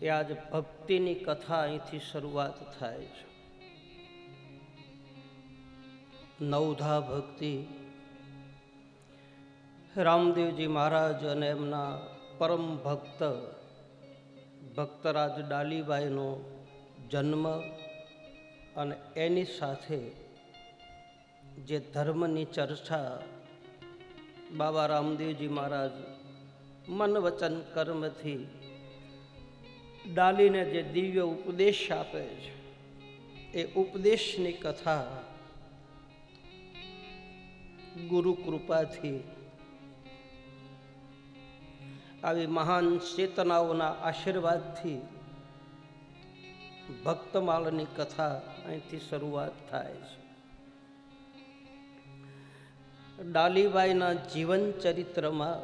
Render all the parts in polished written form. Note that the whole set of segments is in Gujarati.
એ આજ ભક્તિની કથા અહીંથી શરૂઆત થાય છે. નવધા ભક્તિ રામદેવજી મહારાજ અને એમના પરમ ભક્ત ભક્તરાજ ડાલીબાઈનો જન્મ અને એની સાથે જે ધર્મની ચર્ચા બાબા રામદેવજી મહારાજ મન વચન કર્મથી ડાલીને જે દિવ્ય ઉપદેશ આપે છે એ ઉપદેશની કથા ગુરુ કૃપાથી આવી મહાન ચેતનાઓના આશીર્વાદથી ભક્તમાળની કથા અહીંથી શરૂઆત થાય છે. ડાલીબાઈના જીવન ચરિત્રમાં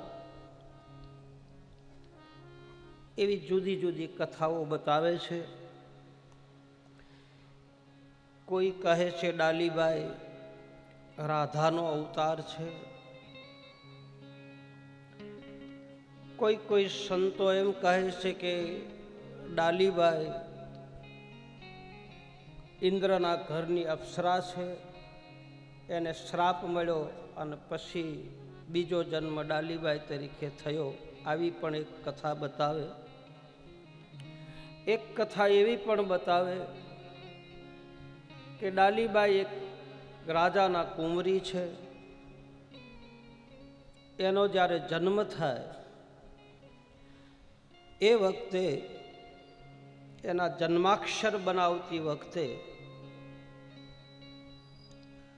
એવી જુદી જુદી કથાઓ બતાવે છે. કોઈ કહે છે ડાલીબાઈ રાધાનો અવતાર છે, કોઈ સંતો એમ કહે છે કે ડાલીબાઈ ઇન્દ્રના ઘરની અપ્સરા છે, એને શ્રાપ મળ્યો અને પછી બીજો જન્મ ડાલીબાઈ તરીકે થયો. આવી પણ એક કથા બતાવે. એક કથા એવી પણ બતાવે કે ડાલીબાઈ એક રાજાના કુંવરી છે. એનો જ્યારે જન્મ થાય એ વખતે એના જન્માક્ષર બનાવતી વખતે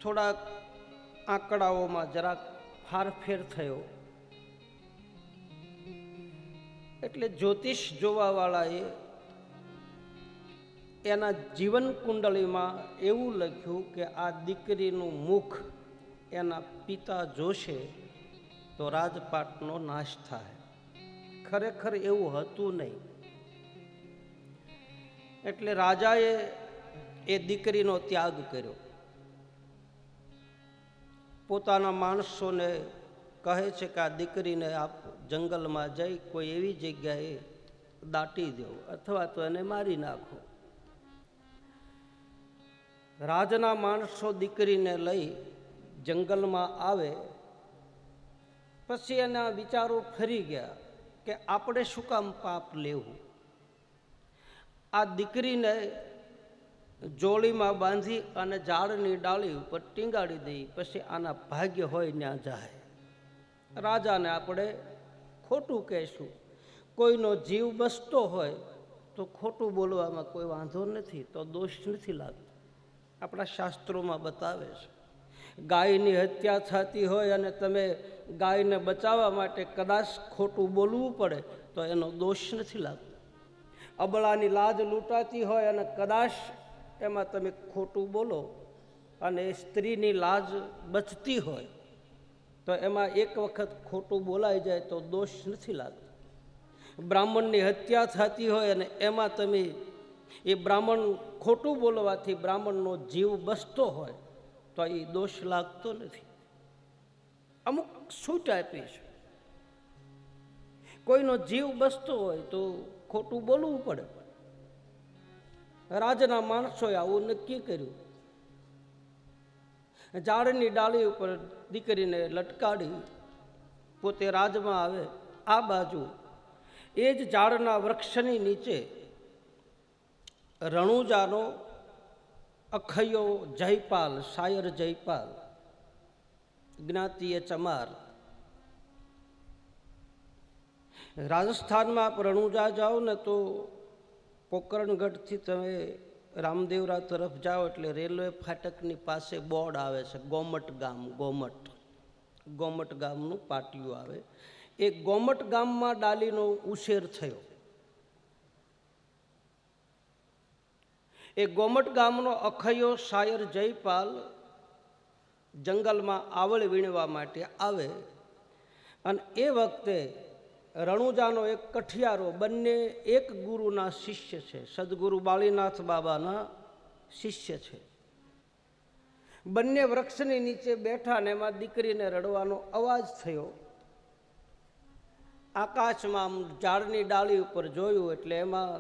થોડાક આંકડાઓમાં જરાક ફારફેર થયો. એટલે જ્યોતિષ જોવાવાળાએ એના જીવન કુંડળીમાં એવું લખ્યું કે આ દીકરીનું મુખ એના પિતા જોશે તો રાજપાટનો નાશ થાય. ખરેખર એવું હતું નહીં. એટલે રાજાએ એ દીકરીનો ત્યાગ કર્યો. પોતાના માણસોને કહે છે કે આ દીકરીને આપ જંગલમાં જઈ કોઈ એવી જગ્યાએ દાટી દો અથવા તો એને મારી નાખો. રાજના માણસો દીકરીને લઈ જંગલમાં આવે. પછી એના વિચારો ફરી ગયા કે આપણે શું કામ પાપ લેવું. આ દીકરીને જોડીમાં બાંધી અને ઝાડની ડાળી ઉપર ટીંગાડી દઈ, પછી આના ભાગ્ય હોય ત્યાં જાય. રાજાને આપણે ખોટું કહેશું. કોઈનો જીવ બસતો હોય તો ખોટું બોલવામાં કોઈ વાંધો નથી, તો દોષ નથી લાગતો. આપણા શાસ્ત્રોમાં બતાવે છે. ગાયની હત્યા થતી હોય અને તમે ગાયને બચાવવા માટે કદાચ ખોટું બોલવું પડે તો એનો દોષ નથી લાગતો. અબળાની લાજ લૂંટાતી હોય અને કદાચ એમાં તમે ખોટું બોલો અને સ્ત્રીની લાજ બચતી હોય તો એમાં એક વખત ખોટું બોલાઈ જાય તો દોષ નથી લાગતો. બ્રાહ્મણની હત્યા થતી હોય અને એમાં તમે એ બ્રાહ્મણ ખોટું બોલવાથી બ્રાહ્મણનો જીવ બચતો હોય તો એ દોષ લાગતો નથી. અમુક છૂટ આપી છે. કોઈનો જીવ બચતો હોય તો ખોટું બોલવું પડે. રાજના માણસોએ આવું નક્કી કર્યું. ઝાડની ડાળી ઉપર દીકરીને લટકાડી પોતે રાજમાં આવે. આ બાજુ એ જ ઝાડના વૃક્ષની નીચે રણુજાનો અખૈયો જયપાલ, શાયર જયપાલ, જ્ઞાતિએ ચમાર. રાજસ્થાનમાં આપ રણુજા જાઓ ને તો પોકરણગઢથી તમે રામદેવરા તરફ જાઓ એટલે રેલવે ફાટકની પાસે બોર્ડ આવે છે ગોમટ ગામ. ગોમટ ગામનું પાટિયું આવે. એ ગોમટ ગામમાં ડાલીનો ઉછેર થયો. એ ગોમટ ગામનો અખૈયો શાયર જયપાલ જંગલમાં આવળ વીણવા માટે આવે અને એ વખતે રણુજાનો એક કઠિયારો, બંને એક ગુરુના શિષ્ય છે, સદગુરુ બાળીનાથ બાબાના શિષ્ય છે. બંને વૃક્ષની નીચે બેઠા ને એમાં દીકરીને રડવાનો અવાજ થયો. આકાશમાં આમ ઝાડની ડાળી ઉપર જોયું એટલે એમાં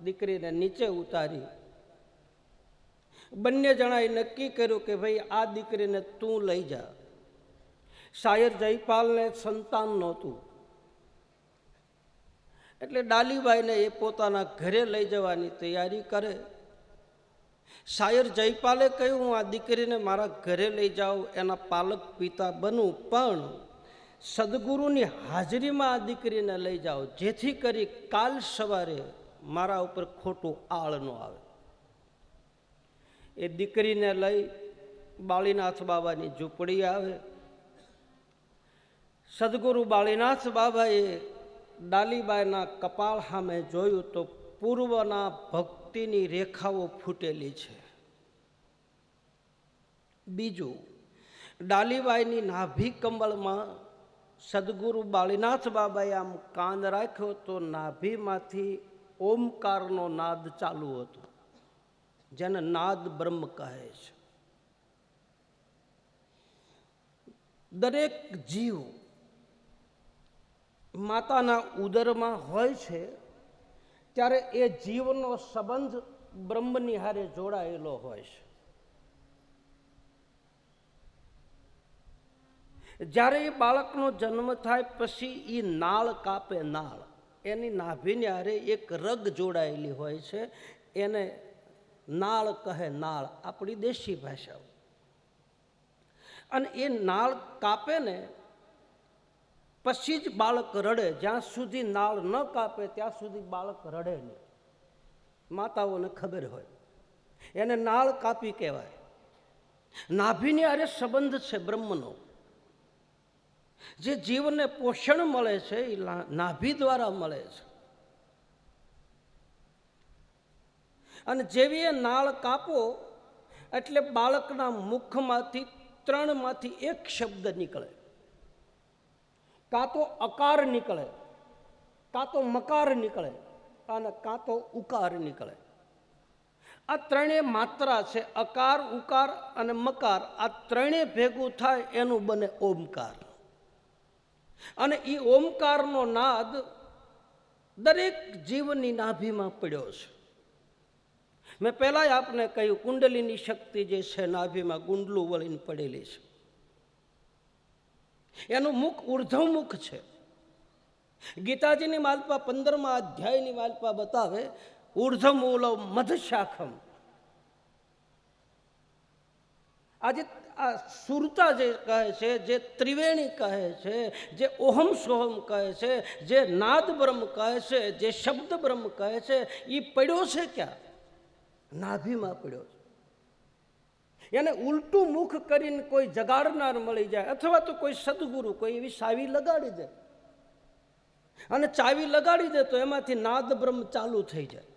દીકરીને નીચે ઉતારી. બંને જણાએ નક્કી કર્યું કે ભાઈ આ દીકરીને તું લઈ જા. શાયર જયપાલને સંતાન નહોતું એટલે ડાલીબાઈને એ પોતાના ઘરે લઈ જવાની તૈયારી કરે. શાયર જયપાલે કહ્યું હું આ દીકરીને મારા ઘરે લઈ જાઉં, એના પાલક પિતા બનું, પણ સદગુરુની હાજરીમાં આ દીકરીને લઈ જાઓ જેથી કરી કાલ સવારે મારા ઉપર ખોટું આળ ન આવે. એ દીકરીને લઈ બાળીનાથ બાબાની ઝૂંપડી આવે. સદગુરુ બાળીનાથ બાબાએ ડાલીબાઈના કપાળ સામે જોયું તો પૂર્વના ભક્તિની રેખાઓ ફૂટેલી છે. બીજું, ડાલીબાઈની નાભી કમળમાં સદગુરુ બાળીનાથ બાબાએ આમ કાન રાખ્યો તો નાભીમાંથી ઓમકારનો નાદ ચાલુ હતો, જેને નાદ બ્રહ્મ કહે છે. દરેક જીવ માતાના ઉદરમાં હોય છે ત્યારે એ જીવનો સંબંધ બ્રહ્મની હારે જોડાયેલો હોય છે. જ્યારે એ બાળકનો જન્મ થાય પછી એ નાળ કાપે, નાળ એની નાભીની હારે એક રગ જોડાયેલી હોય છે, એને નાળ કહે, નાળ આપણી દેશી ભાષા. અને એ નાળ કાપે ને પછી જ બાળક રડે. જ્યાં સુધી નાળ ન કાપે ત્યાં સુધી બાળક રડે નહીં. માતાઓને ખબર હોય, એને નાળ કાપી કહેવાય. નાભીની હારે સંબંધ છે બ્રહ્મનો. જે જીવને પોષણ મળે છે એ નાભી દ્વારા મળે છે. અને જેવી એ નાળ કાપો એટલે બાળકના મુખમાંથી ત્રણમાંથી એક શબ્દ નીકળે. કાં તો અકાર નીકળે, કાં તો મકાર નીકળે અને કાં તો ઉકાર નીકળે. આ ત્રણેય માત્રા છે, અકાર, ઉકાર અને મકાર. આ ત્રણેય ભેગું થાય એનું બને ઓમકાર. અને એ ઓમકારનો નાદ દરેક જીવની નાભીમાં પડ્યો છે. મેં પહેલાં આપને કહ્યું કુંડલીની શક્તિ જે છે નાભીમાં ગુંડલું વળીને પડેલી છે. એનું મુખ ઉર્ધ્વમુખ છે. ગીતાજીની માલપા 15મા અધ્યાયની માલપા બતાવે ઉર્ધ્વમૂલો મધશાખમ. આજે આ સુરતા જે કહે છે, જે ત્રિવેણી કહે છે, જે ઓહમ સોહમ કહે છે, જે નાદ બ્રહ્મ કહે છે, જે શબ્દ બ્રહ્મ કહે છે, એ પડ્યો છે ક્યાં? નાભીમાં પડ્યો છે. એને ઉલટું મુખ કરીને કોઈ જગાડનાર મળી જાય અથવા તો કોઈ સદગુરુ કોઈ એવી ચાવી લગાડી દે અને ચાવી લગાડી દે તો એમાંથી નાદ બ્રહ્મ ચાલુ થઈ જાય,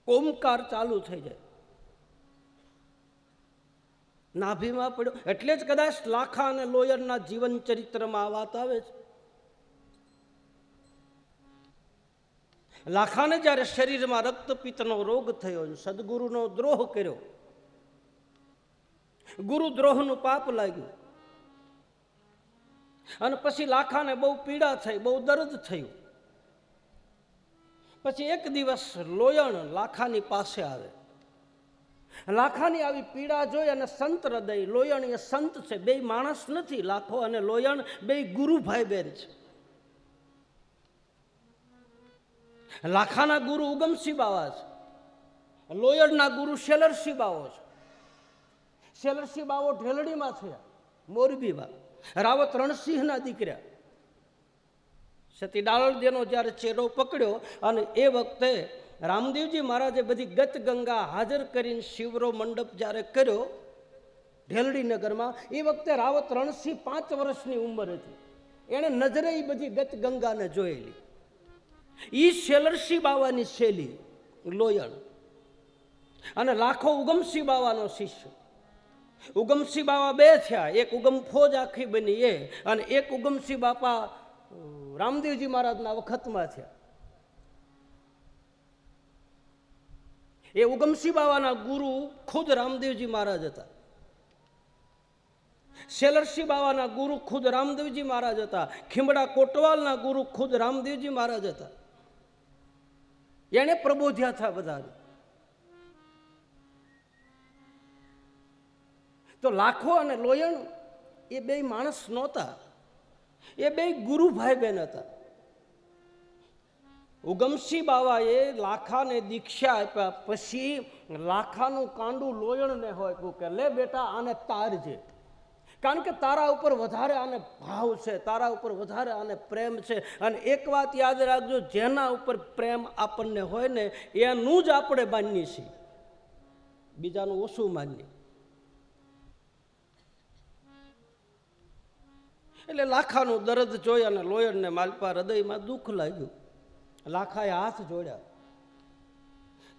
ઓમકાર ચાલુ થઈ જાય. નાભીમાં પડ્યો એટલે જ કદાચ લાખા અને લોયરના જીવન ચરિત્રમાં આ વાત આવે છે. લાખાને જ્યારે શરીરમાં રક્તપિત્તનો રોગ થયો, સદગુરુનો દ્રોહ કર્યો, ગુરુદ્રોહનું પાપ લાગ્યું અને પછી લાખાને બહુ પીડા થઈ, બહુ દર્દ થયું. પછી એક દિવસ લોયણ લાખાની પાસે આવે. લાખાની આવી પીડા જોઈ અને સંત હૃદય, લોયણ એ સંત છે, બે માણસ નથી. લાખો અને લોયણ બે ગુરુ ભાઈ બહેન છે. લાખાના ગુરુ ઉગમસિંહ બાવા છે, લોયણના ગુરુ શેલરસિંહ બાવો છે. શેલરસિંહ બાવો ઢેલડીમાં થયા, મોરબીમાં. રાવત રણસિંહના દીકરા. સતી ડાળદેનો જ્યારે ચેડો પકડ્યો અને એ વખતે રામદેવજી મહારાજે બધી ગત ગંગા હાજર કરીને શિવરો મંડપ જ્યારે કર્યો ઢેલડી નગરમાં, એ વખતે રાવત રણસિંહ 5 વર્ષની ઉંમર હતી. એણે નજરે એ બધી ગત ગંગાને જોયેલી. ઈ શેલરસિંહ બાવાની શૈલી લોયણ અને લાખો ઉગમસિંહ બાવાનો શિષ્ય. ઉગમસિંહ બાવા બે થયા, એક ઉગમ ફોજ આખી બની એ અને એક ઉગમસિંહ બાપા રામદેવજી મહારાજના વખતમાં થયા. એ ઉગમસિંહ બાવાના ગુરુ ખુદ રામદેવજી મહારાજ હતા. સેલરસિંહ બાવાના ગુરુ ખુદ રામદેવજી મહારાજ હતા. ખીમડા કોટવાલના ગુરુ ખુદ રામદેવજી મહારાજ હતા. એને પ્રબોધ્યા હતા બધાને. તો લાખો અને લોયણ એ બે માણસ નહોતા, એ બે ગુરુ ભાઈ બહેન હતા. ઉગમસિંહ બાવાએ લાખાને દીક્ષા આપ્યા પછી લાખાનું કાંડું લોયણને હોય કે લે બેટા આને તારજે, કારણ કે તારા ઉપર વધારે આને ભાવ છે, તારા ઉપર વધારે આને પ્રેમ છે. અને એક વાત યાદ રાખજો, જેના ઉપર પ્રેમ આપણને હોય ને એનું જ આપણે માનીએ છીએ, બીજાનું ઓછું માનીએ. એટલે લાખાનું દર્દ જોઈ અને લોયણને માલપા હૃદયમાં દુઃખ લાગ્યું. લાખાએ હાથ જોડ્યા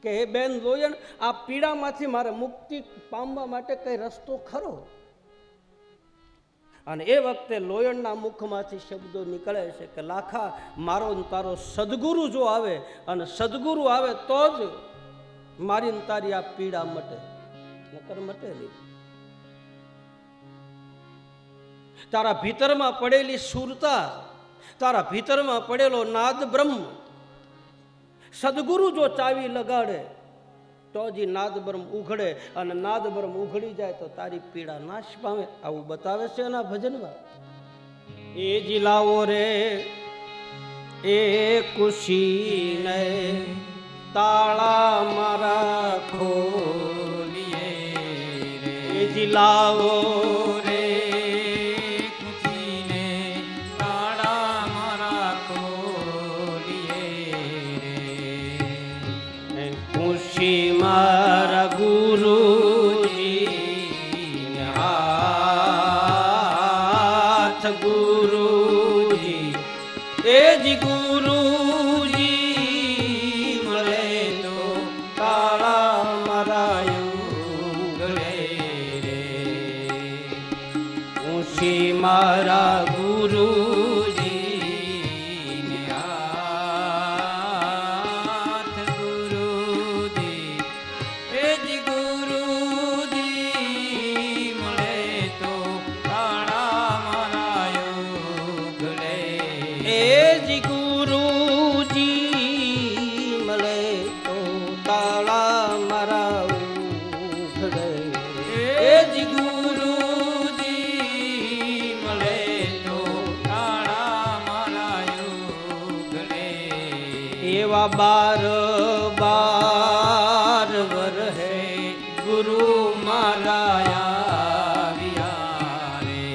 કે હે બેન લોયણ, આ પીડામાંથી મારે મુક્તિ પામવા માટે કઈ રસ્તો ખરો? અને એ વખતે લોયણના મુખમાંથી શબ્દો નીકળે છે કે લાખા, મારો તારો સદગુરુ જો આવે, અને સદગુરુ આવે તો જ મારી તારી આ પીડા મટે, નકર મટે નહીં. તારા ભીતરમાં પડેલી સુરતા, તારા ભીતરમાં પડેલો નાદ બ્રહ્મ, સદગુરુ જો ચાવી લગાડે તો જ નાદ બ્રહ્મ ઉઘડે, અને નાદ બ્રહ્મ ઉઘડી જાય તો તારી પીડા નાશ પામે. આવું બતાવે છે એના ભજનમાં. એ જિલ્લાઓ રે એ ખુશીને તાળા મારા ખોલીએ રે, એ જિલ્લાઓ રે મારા ગુરુજી હાથ, ગુરુજી એ જી ગુરુજી મળે તો તાળા મારા ઉઘડે રે, ખુશી મારા ગુરુજી બાર બાર વરહે ગુરુ મારા આવ્યા રે,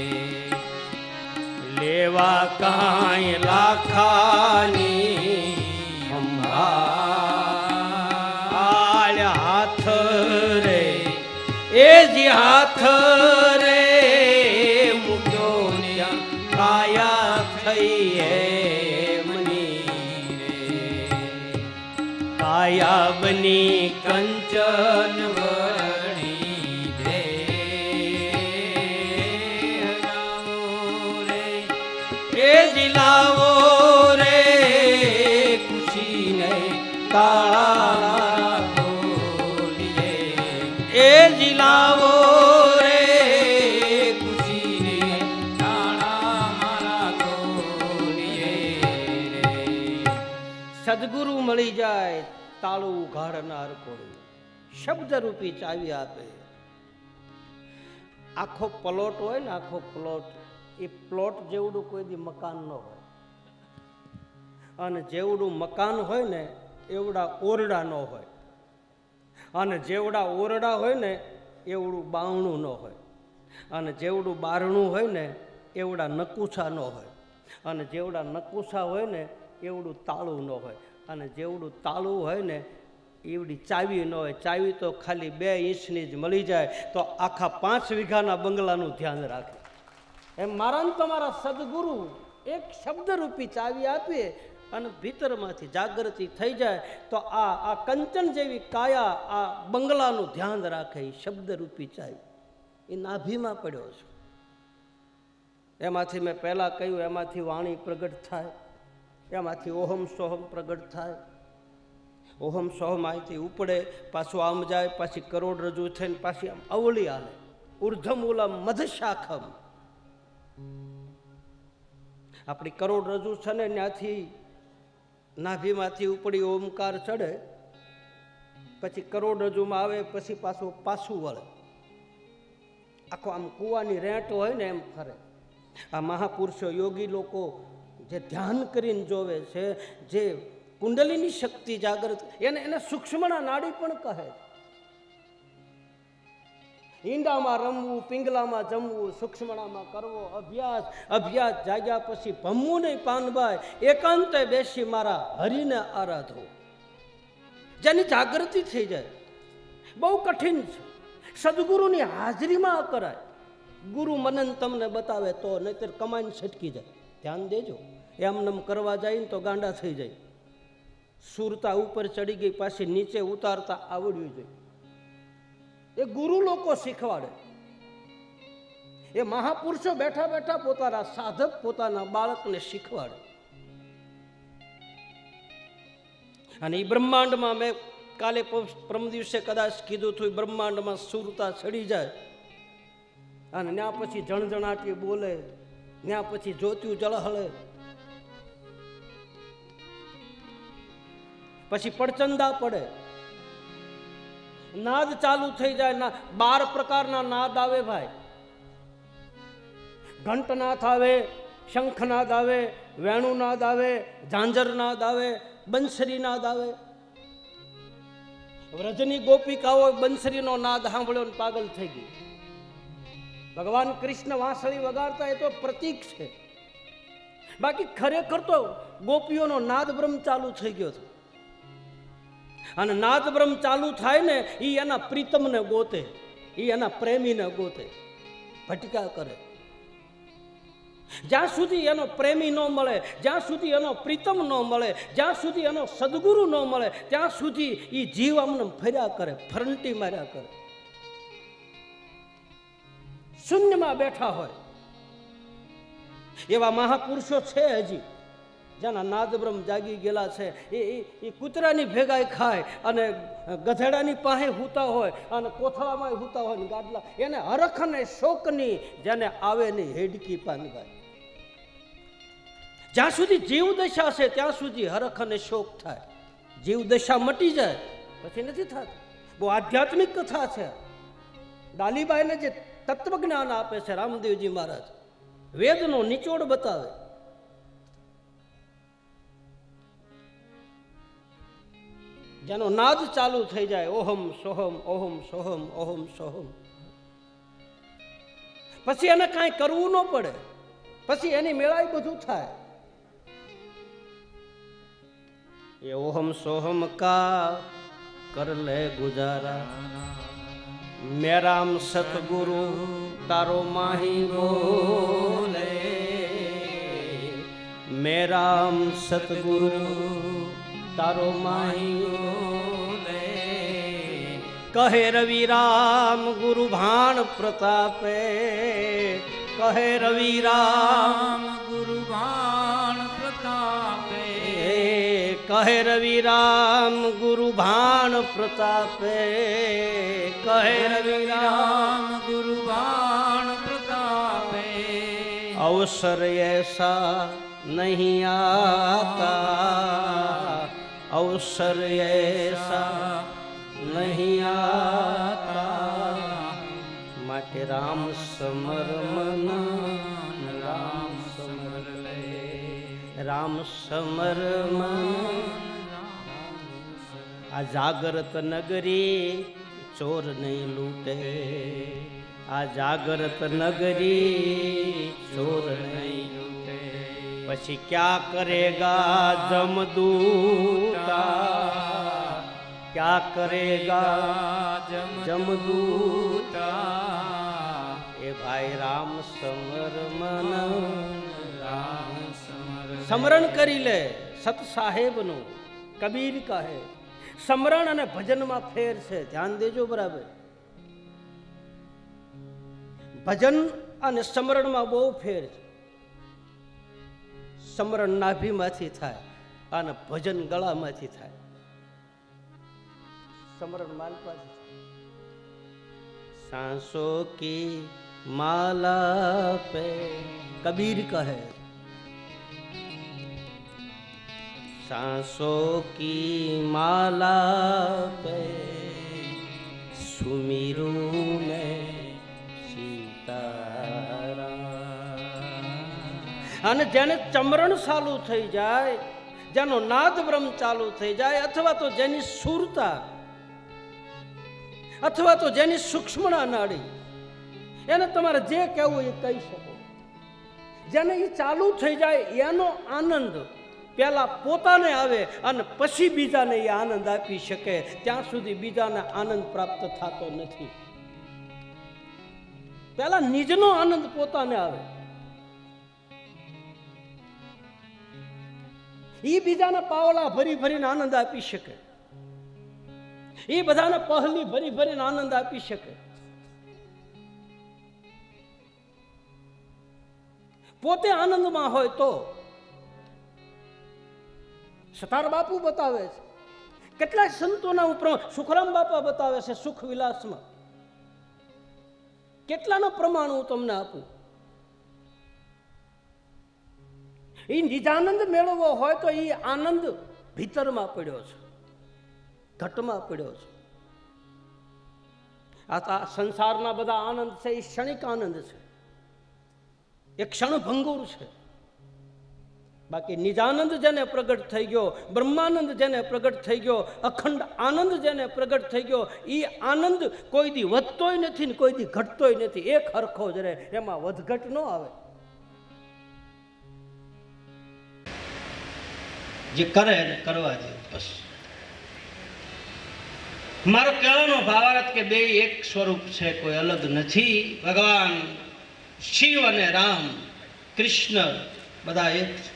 લેવા કાંઈ લાખાની સંભાળ હાથ રે, એ જે હાથ રે મૂક્યો ત્યાં કાયા થઈ હે કાયા બની કંચન વર્ણી દે રે, એ જિલ્લાઓ રે ખુશીને તાળા ખોલીએ, એ જિલ્લાઓ રે ખુશીને તાળા મારા ખોલીએ રે. સદગુરુ મળી જાય તાળું ઉઘાડનાર કોઈ શબ્દરૂપી ચાવી આપે. આખો પ્લોટ હોય ને, આખો પ્લોટ, એ પ્લોટ જેવડું કોઈ દી મકાન ન હોય, અને જેવડું મકાન હોય ને એવડા ઓરડા ન હોય, અને જેવડા ઓરડા હોય ને એવડું બાવણું ન હોય, અને જેવડું બારણું હોય ને એવડા નકુસા ન હોય, અને જેવડા નકુસા હોય ને એવડું તાળું ન હોય, અને જેવડું તાળું હોય ને એવડી ચાવી ન હોય. ચાવી તો ખાલી 2 ઇંચની જ મળી જાય તો આખા 5 વીઘાના બંગલાનું ધ્યાન રાખે. એમ મારા ને તમારા સદગુરુ એક શબ્દરૂપી ચાવી આપીએ અને ભીતરમાંથી જાગૃતિ થઈ જાય તો આ કંચન જેવી કાયા આ બંગલાનું ધ્યાન રાખે. એ શબ્દરૂપી ચાવી એ નાભીમાં પડ્યો છે. એમાંથી મેં પહેલાં કહ્યું, એમાંથી વાણી પ્રગટ થાય, એમાંથી ઓહમ સોહમ પ્રગટ થાય. ઓહમ સોહમ અહીંથી ઉપડે, પાછું આમ જાય, પાછી કરોડરજ્જુ થઈને પાછી આમ અવળી હાલે. ઉર્ધમૂલમ મધશાખમ. આપણી કરોડરજ્જુ છે ને ત્યાંથી નાભીમાંથી ઉપડી ઓમકાર ચડે, પછી કરોડરજ્જુમાં આવે, પછી પાછું વળે, આખો આમ કૂવાની રેંટ હોય ને એમ ફરે. આ મહાપુરુષો યોગી લોકો જે ધ્યાન કરીને જોવે છે, જે કુંડલીની શક્તિ જાગૃત, એને સૂક્ષ્મના નાડી પણ કહે. ઈંડામાં રમવું, પિંગલામાં જમવું, સૂક્ષ્મણામાં કરવો અભ્યાસ. અભ્યાસ જાગ્યા પછી ભમવું નહીં પાનભાઈ, એકાંતે બેસી મારા હરિને આરાધો. જેની જાગૃતિ થઈ જાય, બહુ કઠિન છે. સદગુરુની હાજરીમાં કરાય. ગુરુ મનન તમને બતાવે તો, નહીતર કમાઈને છટકી જાય. ધ્યાન દેજો, એમનેમ કરવા જાય ને તો ગાંડા થઈ જાય. સુરતા ઉપર ચડી ગઈ, પાછી નીચે ઉતારતા આવડવી જોઈએ. એ ગુરુ લોકો શીખવાડે. એ મહાપુરુષો બેઠા બેઠા પોતાના સાધક પોતાના બાળકને શીખવાડે. અને એ બ્રહ્માંડમાં મેં કાલે પરમ દિવસે કદાચ કીધું હતું, બ્રહ્માંડમાં સુરતા ચડી જાય અને ત્યાં પછી જણજણાટી બોલે, ત્યાં પછી જ્યોતિયું જળહળે, પછી પડચંદા પડે, નાદ ચાલુ થઈ જાય. 12 પ્રકારના નાદ આવે ભાઈ. ઘંટનાદ આવે, શંખનાદ આવે, વેણુનાદ આવે, ઝાંઝરનાદ આવે, બંસરીનાદ આવે. વ્રજની ગોપિકાઓ બંસરીનો નાદ સાંભળ્યો ને પાગલ થઈ ગઈ. ભગવાન કૃષ્ણ વાંસળી વગાડતા એ તો પ્રતીક છે, બાકી ખરેખર તો ગોપીઓનો નાદ બ્રહ્મ ચાલુ થઈ ગયો હતો. અને નાદ બ્રહ્મ ચાલુ થાય ને, એ એના પ્રીતમને ગોતે, એ એના પ્રેમીને ગોતે, ભટકા કરે. જ્યાં સુધી એનો પ્રેમી ન મળે, જ્યાં સુધી એનો પ્રીતમ ન મળે, જ્યાં સુધી એનો સદગુરુ ન મળે, ત્યાં સુધી એ જીવ અમને ફર્યા કરે, ફરંટી માર્યા કરે, શૂન્યમાં બેઠા હોય. એવા મહાપુરુષો છે હજી, જેના નાદ બ્રહ્મ જાગી ગયેલા છે. એ કૂતરાની ભેગાઈ ખાય અને ગધેડાની પાસે હૂતા હોય અને કોથળામાં હૂતા હોય ને ગાદલા. એને હરખ અને શોકની જેને આવે નહીં હેડકી પાનભાઈ. જ્યાં સુધી જીવ દશા છે ત્યાં સુધી હરખ અને શોક થાય. જીવ દશા મટી જાય પછી નથી થતું. બહુ આધ્યાત્મિક કથા છે. ડાલીબાઈને જે તત્વજ્ઞાન આપે છે રામદેવજી મહારાજ, વેદનો નિચોડ બતાવે. જેનો નાદ ચાલુ થઈ જાય, ohm Soham ohm Soham ohm Soham, પછી એને કાંઈ કરવું ન પડે, પછી એની મેળાઈ બધું થાય. એ ઓહમ સોહમ કા કર લે ગુજારા, મેરામ સતગુરુ તારો માહી બોલે, મેરામ સતગુરુ તારો માહી બોલે. કહે રવિ રામ ગુરુ ભાણ પ્રતાપે, કહે રવિ રામ ગુરુ ભાણ પ્રતાપે, કહે રવિ રામ ગુરુ ભાણ પ્રતાપે, કહે રવિ રામ ગુરુ ભાણ પ્રતાપે. અવસર એસા નહીં આતા, અવસર એસા નહીં આતા, માટે રામ સમર મન, રામ સમર લે, રામ સમર મન. આ જાગૃત નગરી ચોર નહીં લૂટે, આ જાગૃત નગરી ચોર નહીં લૂટે. પછી ક્યાં કરેગા જમદૂતા, ક્યાં કરેગા જમદૂતા. એ ભાઈ રામ સમર મન, રામ સમર. સમરણ કરી લે સત સાહેબનું. કબીર કહે સમરણ અને ભજનમાં ફેર છે, ધ્યાન દેજો બરાબર. ભજન અને સમરણમાં બહુ ફેર છે. સમરણ નાભીમાંથી થાય અને ભજન ગળામાંથી થાય. સમરણ માલપાથી થાય. सांसों की माला पे कबीर कहे सांसों की माला पे सुमिरू मैं સીતારામ અને જેને ચમરણ ચાલુ થઈ જાય જેનો નાદ બ્રહ્મ ચાલુ થઈ જાય અથવા તો જેની સુરતા અથવા તો જેની સૂક્ષ્મણા નાડી એને તમારે જે કહેવું એ કહી શકો જેને એ ચાલુ થઈ જાય એનો આનંદ પહેલા પોતાને આવે અને પછી બીજાને એ આનંદ આપી શકે ત્યાં સુધી બીજાને આનંદ પ્રાપ્ત થતો નથી પહેલા નિજનો આનંદ પોતાને આવે એ બીજાના પાવલા ભરી ભરીને આનંદ આપી શકે એ બધાને પહલી ભરી ભરીને આનંદ આપી શકે પોતે આનંદમાં હોય તો સતાર બાપુ બતાવે છે કેટલાય સંતોના ઉપરાંત સુખરામ બાપા બતાવે છે સુખ વિલાસમાં કેટલાનો પ્રમાણ હું તમને આપું એ નિજાનંદ મેળવવો હોય તો એ આનંદ ભીતરમાં પડ્યો છે ઘટમાં પડ્યો છે આ સંસારના બધા આનંદ છે એ ક્ષણિક આનંદ છે એ ક્ષણભંગુર છે બાકી નિજાનંદ જેને પ્રગટ થઈ ગયો બ્રહ્માનંદ જેને પ્રગટ થઈ ગયો અખંડ આનંદ જેને પ્રગટ થઈ ગયો એ આનંદ કોઈ દી વધતોય નથી ને કોઈ દી ઘટતોય નથી એક હરખો જ રહે એમાં વધઘટ ન આવે જે કરે એને કરવા દે બસ મારો કહેવાનો ભાવાર્થ કે બે એક સ્વરૂપ છે કોઈ અલગ નથી ભગવાન શિવ અને રામ કૃષ્ણ બધા એક છે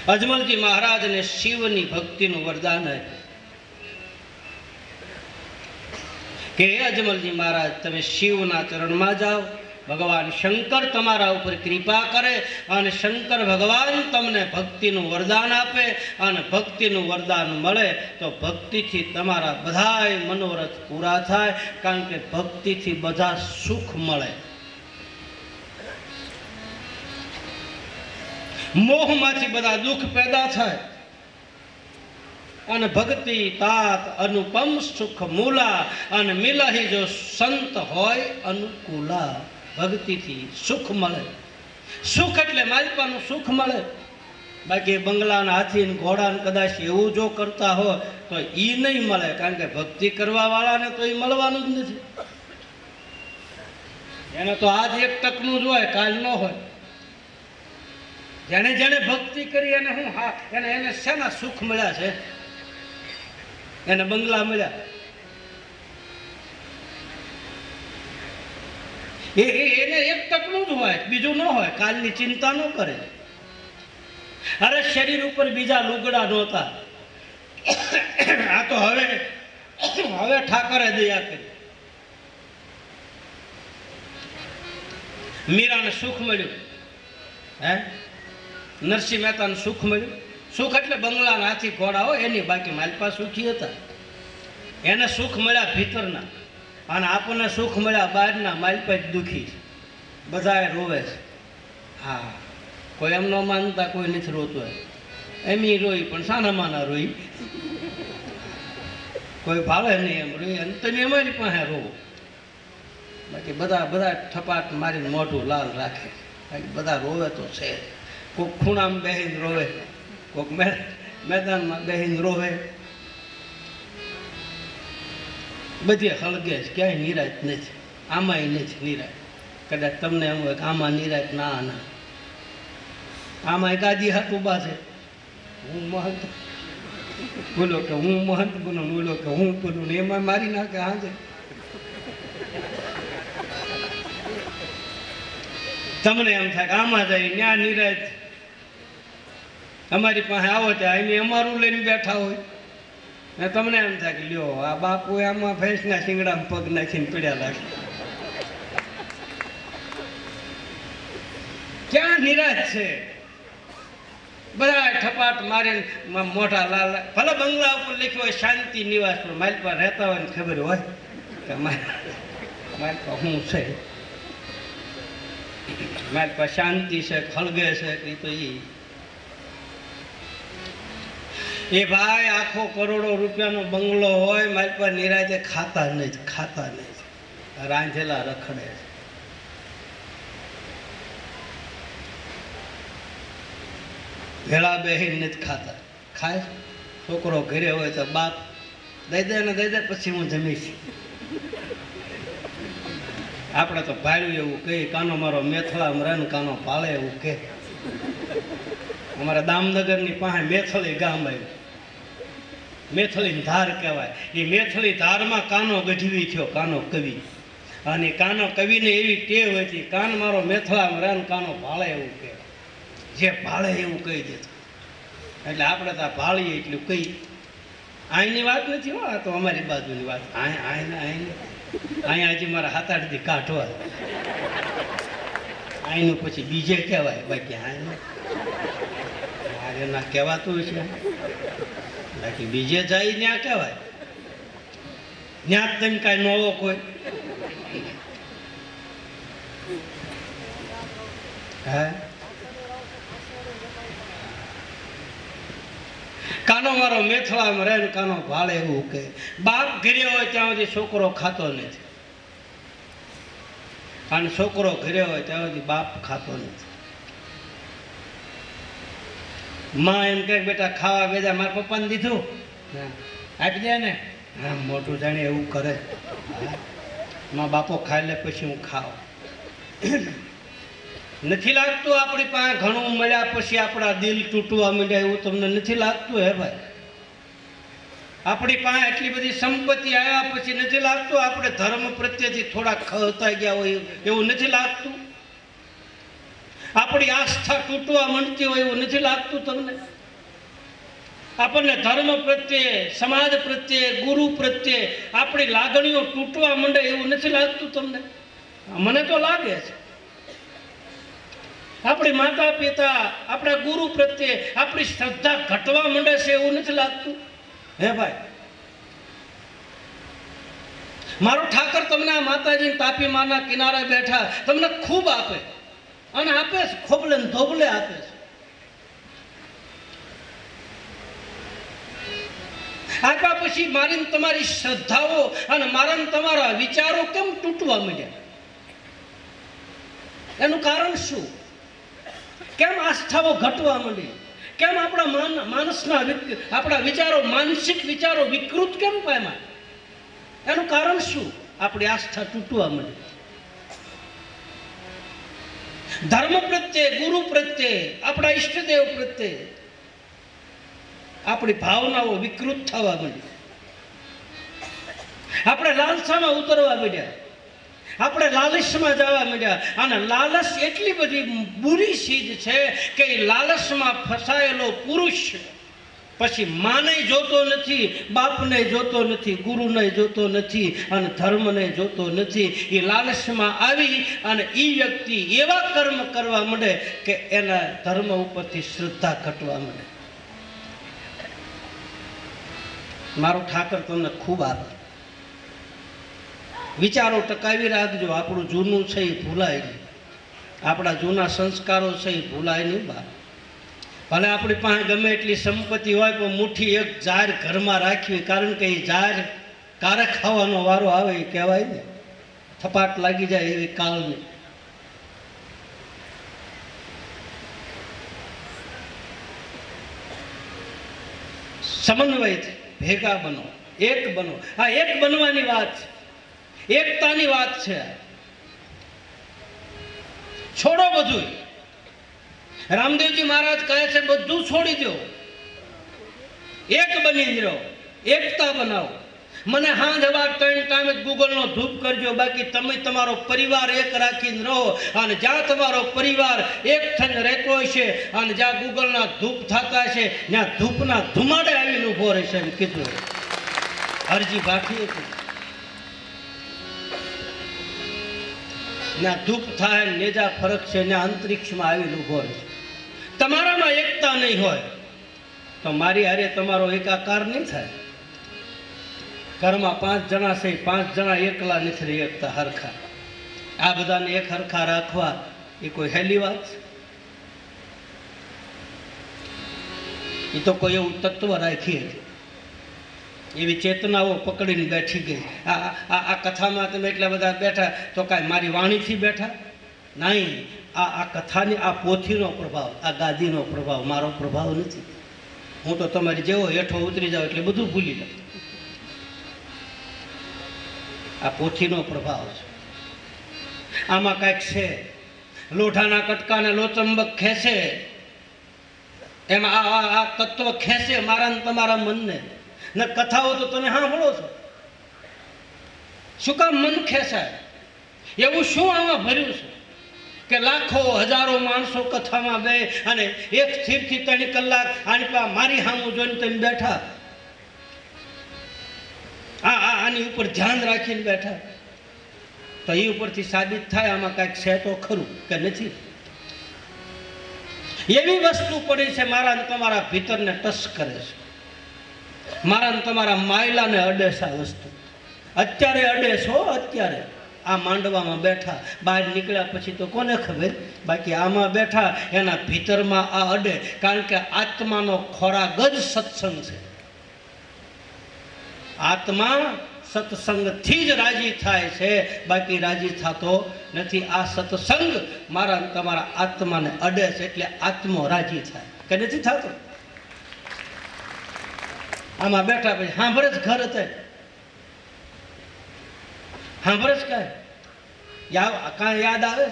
અજમલજી મહારાજને શિવની ભક્તિનું વરદાન કે અજમલજી મહારાજ તમે શિવના ચરણમાં જાઓ ભગવાન શંકર તમારા ઉપર કૃપા કરે અને શંકર ભગવાન તમને ભક્તિનું વરદાન આપે અને ભક્તિનું વરદાન મળે તો ભક્તિથી તમારા બધાય મનોરથ પૂરા થાય કારણ કે ભક્તિથી બધા સુખ મળે મોહમાંથી બધા દુઃખ પેદા થાય અને ભક્તિ તાત અનુપમ સુખ મૂલા અને મિલહી જો સંત હોય અનુકૂલા ભક્તિથી સુખ મળે સુખ એટલે માલપાનું સુખ મળે બાકી બંગલાના હાથી ઘોડા કદાચ એવું જો કરતા હોય તો ઈ નહીં મળે કારણ કે ભક્તિ કરવા વાળાને તો એ મળવાનું જ નથી એને તો આજ એક તકનું જ હોય કાલ ન હોય જેને જેને ભક્તિ કરી એને હું હા એને શેના સુખ મળ્યા છે એને બંગલા મળ્યા એને એક તકનું જ હોય બીજું ન હોય કાલની ચિંતા ન કરે અરે શરીર ઉપર બીજા લુગડા નહોતા આ તો હવે ઠાકરે દયા કરી મીરાને સુખ મળ્યું હે નરસિંહ મહેતાને સુખ મળ્યું સુખ એટલે બંગલાના હાથી ઘોડા હોય એની બાકી માલપા સુખી હતા એને સુખ મળ્યા ભીતરના અને આપણને સુખ મળ્યા બહારના માલપા જ દુઃખી બધા રોવે છે હા કોઈ એમ ન માનતા કોઈ નથી રોતો એમ રોઈ પણ સાનામાના રોઈ કોઈ ભાવે નહીં એમ રોઈ અને તમે અમારી પાસે રોવો બાકી બધા થપાટ મારીને મોઢું લાલ રાખે બાકી બધા રોવે તો છે કોઈક ખૂણામાં બેહીને રોવે કોઈક મેદાનમાં બેહીને રોવે બધી હળગે છે ક્યાંય નિરાશ નથી આમાંય નથી નિરાશ કદાચ તમને એમ હોય કે આમાં નિરાશ ના આમાં ગાદી હાથ ઉભા છે હું મહંત બોલો કે હું મહંત બોલો બોલો કે હું બોલું ને એમાં મારી નાખે હાજે તમને એમ થાય કે આમાં જાય ત્યાં નિરાશ અમારી પાસે આવો ત્યાં એમ અમારું લઈને બેઠા હોય ને તમને એમ થાય કે લ્યો આ બાપુ આમાં ભેંસના શિંગડામાં પગ નાખીને પીડ્યા લાગે ક્યાં નિરાશ છે બધા થપાટ મારીને મોઢા લાલ, ભલે બંગલા ઉપર લખ્યું હોય શાંતિ નિવાસ, પણ મારી પાસે રહેતા હોય ને ખબર હોય કે મારી પાસે શું છે, મારી પાસે શાંતિ છે, ખળગે છે, એ તો એ ભાઈ આખો કરોડો રૂપિયાનો બંગલો હોય, મારી પાસે નિરાજે ખાતા નહીં, રાંધેલા રખડે છે. ભેળા બેહીને નથી ખાતા, ખાય છોકરો ઘરે હોય તો બાપ દઈ દે પછી હું જમીશ. આપણે તો ભાડ્યું એવું કહી, કાનો મારો મેથળા મરણ કાનો પાળે એવું કે. અમારા દામનગરની પાસે મેથળી ગામ આવ્યું, મેથળી ધાર કહેવાય. એ મેથળી ધારમાં કાનો ગઢવી થયો, કાનો કવિ. અને કાનો કવિને એવી ટેવ હતી, કાન મારો મેથળા મરણ કાનો ભાળે એવું કે, જે ભાળે એવું કહી દેતો. એટલે આપણે તો ભાળીએ એટલું કહી. અહીંની વાત નથી હો, આ તો અમારી બાજુની વાત. અહીંયા હજી મારા 7-8 દી કાઢવા, અહીંનું પછી બીજે કહેવાય, બાકી આરે ના કહેવાતું છે, બાકી બીજે જાય ત્યાં કહેવાય. ત્યાં જ તમે કાંઈ નવો કોઈ હા. કાનો મારો મેથળામાં રહે ને કાનો ભાળે એવું કે. બાપ ઘરે હોય ત્યાં સુધી છોકરો ખાતો નથી, અને છોકરો ઘરે હોય ત્યાં સુધી બાપ ખાતો નથી. માં એમ કે બેટા ખાવા બેજા મારા પપ્પાને દીધું, આપી દે ને. હા, મોટું જાણે એવું કરે. માં બાપો ખાઈ લે પછી હું ખાવ. નથી લાગતું આપણી પાસે ઘણું મળ્યા પછી આપણા દિલ તૂટવા માંડ્યા, એવું તમને નથી લાગતું? હે ભાઈ, આપણી પાસે એટલી બધી સંપત્તિ આવ્યા પછી નથી લાગતું આપણે ધર્મ પ્રત્યેથી થોડા ખવતા ગયા હોય એવું નથી લાગતું? આપણી આસ્થા તૂટવા માંડતી હોય એવું નથી લાગતું તમને? આપણને ધર્મ પ્રત્યે, સમાજ પ્રત્યે, ગુરુ પ્રત્યે આપણી લાગણીઓ તૂટવા માંડે એવું નથી લાગતું તમને? મને તો લાગે છે. આપણી માતા પિતા, આપણા ગુરુ પ્રત્યે આપણી શ્રદ્ધા ઘટવા માંડે છે એવું નથી લાગતું? હે ભાઈ, મારો ઠાકર તમને આ માતાજી તાપી માના કિનારે બેઠા તમને ખૂબ આપે, અને આપે છે ખોબલે ને ધોબલે આપે છે. આપ્યા પછી મારી તમારી શ્રદ્ધાઓ અને મારા તમારા વિચારો કેમ તૂટવા માંડ્યા? એનું કારણ શું? કેમ આસ્થાઓ ઘટવા માંડી? કેમ આપણા માણસના આપણા વિચારો, માનસિક વિચારો વિકૃત કેમ પામ્યા? એનું કારણ શું? આપણી આસ્થા તૂટવા માંડી. ધર્મ પ્રત્યે, ગુરુ પ્રત્યે, આપણા ઈષ્ટદેવ પ્રત્યે આપણી ભાવનાઓ વિકૃત થવા માંડી. આપણે લાલસામાં ઉતરવા માંડ્યા, આપણે લાલચમાં જવા માંડ્યા. અને લાલચ એટલી બધી બુરી ચીજ છે કે લાલચમાં ફસાયેલો પુરુષ પછી માને જોતો નથી, બાપને જોતો નથી, ગુરુને જોતો નથી, અને ધર્મને જોતો નથી. એ લાલચમાં આવી અને એ વ્યક્તિ એવા કર્મ કરવા માંડે કે એના ધર્મ ઉપરથી શ્રદ્ધા ઘટવા માંડે. મારો ઠાકર તમને ખૂબ આપે. વિચારો ટકાવી રાખજો. આપણું જૂનું છે એ ભૂલાય નહીં, આપણા જૂના સંસ્કારો છે એ ભૂલાય નહીં. બા ભલે આપણી પાસે ગમે એટલી સંપત્તિ હોય પણ મુઠ્ઠી એક જાર ઘરમાં રાખવી, કારણ કે એ જાર કારે ખાવાનો વારો આવે એ કહેવાય ને, થપાટ લાગી જાય એવી કાળની. સમન્વય ભેગા બનો, એક બનો. આ એક બનવાની વાત છે, એકતાની વાત છે. છોડો બધું. રામદેવજી મહારાજ કહે છે બધું છોડી દો, એક બની રહો, એકતા બનાવો. મને હાંજ હવાર 3 ટાઈમ ગૂગલનો ધૂપ કરજો, બાકી તમે તમારો પરિવાર એક રાખીને રહો. અને જ્યાં તમારો પરિવાર એક થઈને રહેતો હશે અને જ્યાં ગૂગલના ધૂપ થતા છે ત્યાં ધૂપના ધુમાડે આવીને ઉભો રહેશે એમ કીધું હરજી ભાખીએ છે. ત્યાં ધૂપ થાય નેજા ફરક છે, ત્યાં અંતરિક્ષમાં આવીને ઉભો રહેશે. તમારામાં એકતા નહીં હોય તો મારી હારે તમારો એકાકાર નહીં થાય. ઘરમાં 5 જણા છે, 5 જણા એકલા નથી રહી શકતા હરખા. આ બધાને એક હરખા રાખવા એ કોઈ હેલી વાત છે? એ તો કોઈ એવું તત્વ રાખી હતી, એવી ચેતનાઓ પકડીને બેઠી ગઈ. આ કથામાં તમે એટલા બધા બેઠા તો કાંઈ મારી વાણીથી બેઠા નહીં. આ કથાની, આ પોથીનો પ્રભાવ, આ ગાદીનો પ્રભાવ, મારો પ્રભાવ નથી. હું તો તમારી જેવો હેઠો ઉતરી જાઉં એટલે બધું ભૂલી જાઉં. આ પોથીનો પ્રભાવ છે. આમાં કાંઈક છે. લોઢાના કટકાને લોચંબક ખેંચે એમાં આ તત્વ ખેંચે મારા ને તમારા મનને. ને કથાઓ તો તમે સાંભળો છો, શું કામ મન ખેંચાય? એવું શું આમાં ભર્યું છે કે લાખો હજારો માણસો કથામાં બે અને 1 થી 3 કલાક મારી સામું જોઈને તમે બેઠા, આની ઉપર ધ્યાન રાખીને બેઠા, તો એ ઉપરથી સાબિત થાય આમાં કાંઈક છે તો ખરું કે નથી. એવી વસ્તુ પડી છે મારા ને તમારા ભીતરને ટચ કરે છે, મારા ને તમારા માયલાને અડે છે આ વસ્તુ. અત્યારે અડે છો, અત્યારે આ માંડવામાં બેઠા, બહાર નીકળ્યા પછી તો કોને ખબર, બાકી આમાં બેઠા એના ભીતરમાં આ અડે. કારણ કે આત્માનો ખોરાક જ સત્સંગ છે. આત્મા સત્સંગથી જ રાજી થાય છે, બાકી રાજી થતો નથી. આ સત્સંગ મારા તમારા આત્માને અડે છે એટલે આત્મો રાજી થાય કે નથી થતો? આમાં બેઠા પછી સાંભળે જ ઘર હતા, સાંભળે જ કાંઈ યાદ આવે?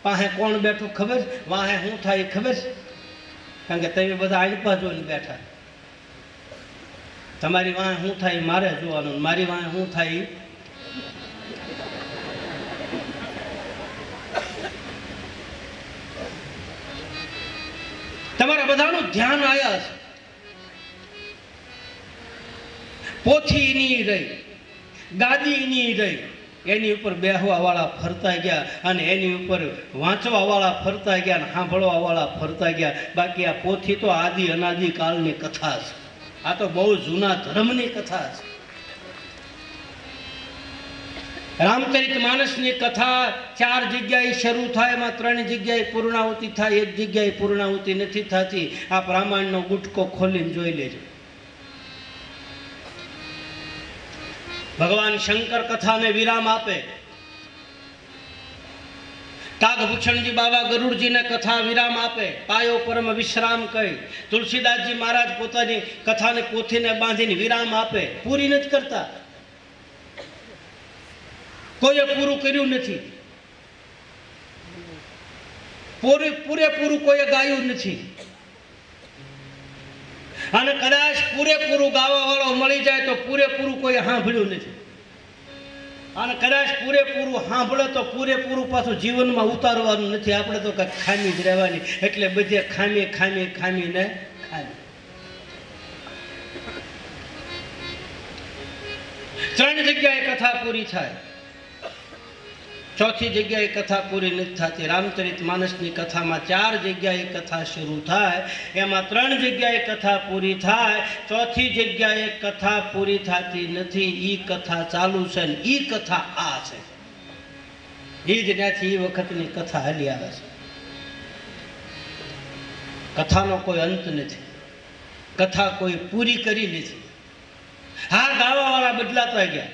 પાસે કોણ બેઠું ખબર? વાહે શું થાય ખબર? કારણ કે તમે બધા આલપા જોઈને બેઠા. તમારી વાંહે શું થાય મારે જોવાનું, મારી વાંહે શું થાય તમારા બધાનું ધ્યાન આવ્યા છે. પોથીની રહી, ગાદીની રહી, એની ઉપર બેહવા વાળા ફરતા ગયા અને એની ઉપર વાંચવા વાળા ફરતા ગયા અને સાંભળવા વાળા ફરતા ગયા. બાકી આ પોથી તો આદિ અનાદિ કાળની કથા છે. આ તો બહુ જૂના ધર્મની કથા છે. રામચરિત માનસની કથા 4 જગ્યાએ શરૂ થાય, એમાં 3 જગ્યાએ પૂર્ણાહુતિ થાય, 1 જગ્યાએ પૂર્ણાહુતિ નથી થતી. આપ રામાયણનો ગુટકો ખોલીને જોઈ લેજો. ભગવાન શંકર કથાને વિરામ આપે, કાગભૂષણજી બાબા ગરુડજીને કથા વિરામ આપે, પાયો પરમ વિશ્રામ કહી, તુલસીદાસજી મહારાજ પોતાની કથાને પોથીને બાંધીને વિરામ આપે. પૂરી નથી કરતા, કોઈએ પૂરું કર્યું નથી, પૂરેપૂરું કોઈએ ગાયું નથી. અને કદાચ પૂરેપૂરું ગાવા વાળો મળી જાય તો પૂરેપૂરું કોઈ સાંભળ્યું નથી. અને કદાચ પૂરેપૂરું સાંભળે તો પૂરેપૂરું પાછું જીવનમાં ઉતારવાનું નથી. આપણે તો કંઈક ખામી જ રહેવાની, એટલે બધે ખામી ખામી ખામીને ખામી. 3 જગ્યાએ કથા પૂરી થાય, 4થી જગ્યાએ કથા પૂરી નથી થતી. રામચરિત માનસની કથામાં 4 જગ્યાએ કથા શરૂ થાય, એમાં 3 જગ્યાએ કથા પૂરી થાય, 4થી જગ્યાએ કથા પૂરી થતી નથી. ઈ કથા ચાલુ છે ને ઈ કથા આ છે. એ જ ત્યાંથી એ વખતની કથા હાલી આવે છે. કથાનો કોઈ અંત નથી, કથા કોઈ પૂરી કરી નથી. હા, ગાવા વાળા બદલાતા ગયા,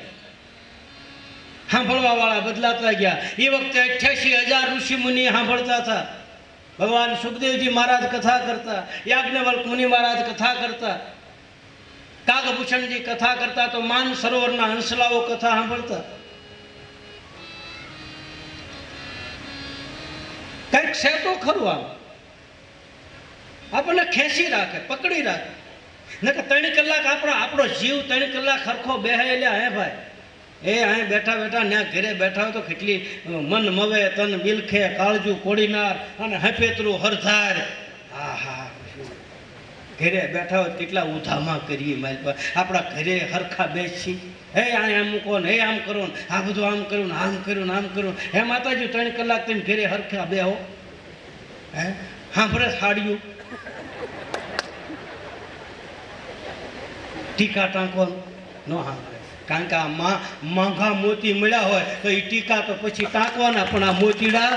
સાંભળવા વાળા બદલાતા ગયા. એ વખતે 88,000 ઋષિ મુનિ સાંભળતા હતા. ભગવાન સુખદેવજી મહારાજ કથા કરતા, યાજ્ઞવલ્ક મુનિ મહારાજ કથા કરતા, કાગભૂષણજી કથા કરતા, તો માન સરોવરના હંસલાઓ કથા સાંભળતા. કંઈક છે તો ખરું, આમ આપણને ખેંચી રાખે, પકડી રાખે. ને કે 3 કલાક આપણો જીવ 3 કલાક સરખો બેહાયેલા. હે ભાઈ, એ અહીં બેઠા બેઠા ત્યાં ઘરે બેઠા હોય તો કેટલી મન મવે, તન બિલખે, કાળજુ કોડીનાર અને હફેતરું હરધાર. હા હા, ઘરે બેઠા હોય કેટલા ઉધામા કરીએ. મારી પાસે આપણા ઘરે હરખા બેસી, હે આમ મૂકો ને, હે આમ કરો ને, આ બધું આમ કર્યું ને, આમ કર્યું ને, આમ કર્યું. હે માતાજી 3 કલાક તમે ઘરે હરખા બેહો. હે સાંભળે સાડિયું, ટીકા ટાંકવાનું ન સાંભળે, કારણ કે આ મોંઘા મોતી મળ્યા હોય તો એ ટીકા તો પછી ટાંકવાના, પણ આ મોતીડા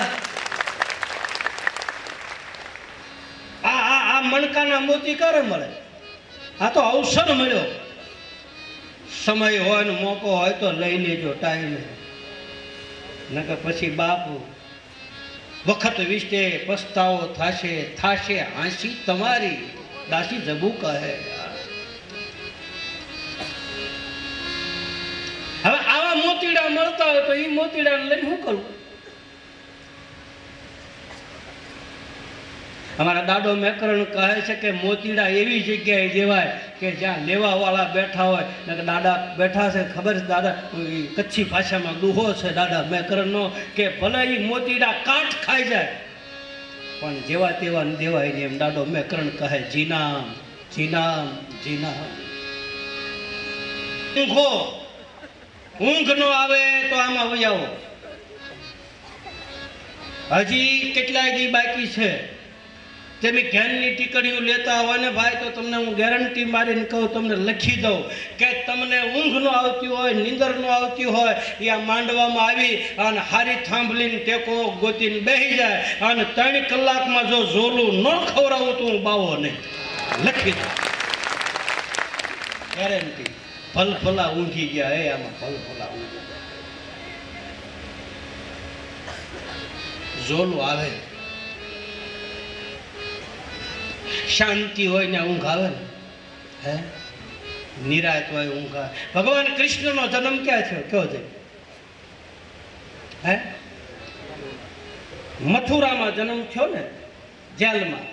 આ મણકાના મોતી ક્યારે મળે? આ તો અવસર મળ્યો, સમય હોય ને મોકો હોય તો લઈ લેજો ટાઈમે, નકર પછી બાપુ વખત વિશે પસ્તાવો થાશે, થાશે હાંસી તમારી, દાસી જબુ કહે. હવે આવા મોતીડા મળતા હોય તો એ મોતીડાને લઈને શું કરવું? અમારા દાદો મેકરણ કહે છે કે મોતીડા એવી જગ્યાએ દેવાય કે જ્યાં લેવા વાળા બેઠા હોય. દાદા બેઠા છે, ખબર છે દાદા, કચ્છી ભાષામાં દુહો છે દાદા મેકરણનો કે ભલે એ મોતીડા કાઠ ખાઈ જાય પણ જેવા તેવા દેવાય ને એમ દાદો મેકરણ કહે જીનામ જીનામ જીનામ. ઊંઘો, ઊંઘ નો આવે તો આમાં વજાવો. હજી કેટલાય દી બાકી છે. તમે જ્ઞાનની ટીકડીઓ લેતા હોય ને ભાઈ, તો તમને હું ગેરંટી મારીને કહું, તમને લખી દઉં કે તમને ઊંઘ ન આવતી હોય, નીંદર ન આવતી હોય, એ આ માંડવામાં આવી અને હારી થાંભલીને ટેકો ગોતીને બેસી જાય અને 3 કલાકમાં જો ઝોલું ન ખવડાવું તો હું બાવો નહીં. લખી દઉં, ગેરંટી. ફલફલા ઊંઘી ગયા હે, આમાં ફલફલા ઊંઘી ગયા. ઝોલું આવે, શાંતિ હોય ને ઊંઘ આવે ને, હે નિરાત હોય ઊંઘ આવે. ભગવાન કૃષ્ણનો જન્મ ક્યાં થયો? કયો છે? હે મથુરામાં જન્મ થયો ને, જેલમાં.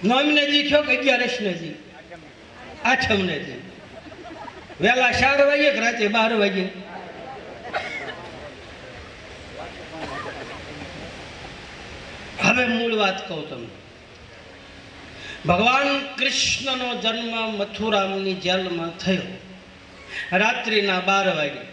નોમનેજી થયો કે 11 આઠમનેજી? વહેલા 4 વાગે કે રાતે 12 વાગે? હવે મૂળ વાત કહું તમને. ભગવાન કૃષ્ણનો જન્મ મથુરામની જેલમાં થયો રાત્રિના 12 વાગે.